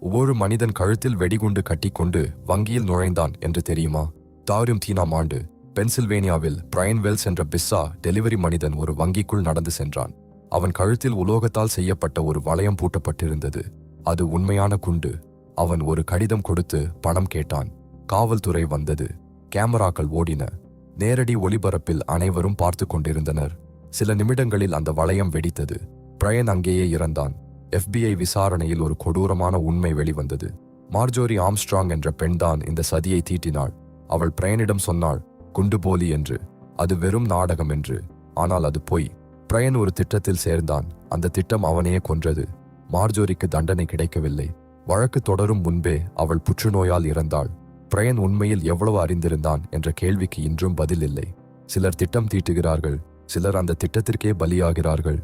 ஒவ்வொரு மனிதன் கழுத்தில் வெடிகுண்டு கட்டிக்கொண்டு வங்கியில் நுழைந்தான் என்று தெரியுமா? 1993 ஆண்டு பென்சில்வேனியாவில் பிரையன் வெல்ஸ் என்ற பிஸ்ஸா டெலிவரி மனிதன் ஒரு வங்கிக்குள் நடந்து சென்றான். அவன் கழுத்தில் உலோகத்தால் செய்யப்பட்ட ஒரு வளையம் பூட்டப்பட்டிருந்தது. அது உண்மையான குண்டு. அவன் ஒரு கடிதம் கொடுத்து பணம் கேட்டான். காவல்துறை வந்தது. கேமராக்கள் ஓடின. நேரடி ஒளிபரப்பில் அனைவரும் பார்த்து கொண்டிருந்தனர். சில நிமிடங்களில் அந்த வளையம் வெடித்தது. பிரையன் அங்கேயே இறந்தான். FBI விசாரணையில் ஒரு கொடூரமான உண்மை வெளிவந்தது. மார்ஜோரி ஆம்ஸ்ட்ராங் என்ற பெண்தான் இந்த சதியை தீட்டினாள். அவள் பிரையனிடம் சொன்னாள், குண்டு போலி என்று. அது வெறும் நாடகம் என்று. ஆனால் அது பொய். பிரையன் ஒரு திட்டத்தில் சேர்ந்தான். அந்த திட்டம் அவனையே கொன்றது. மார்ஜோரிக்கு தண்டனை கிடைக்கவில்லை. வழக்கு தொடரும் முன்பே அவள் புற்றுநோயால் இறந்தாள். பிரையன் உண்மையில் எவ்வளவு அறிந்திருந்தான் என்ற கேள்விக்கு இன்றும் பதில் இல்லை. சிலர் திட்டம் தீட்டுகிறார்கள், சிலர் அந்த திட்டத்திற்கே பலியாகிறார்கள்.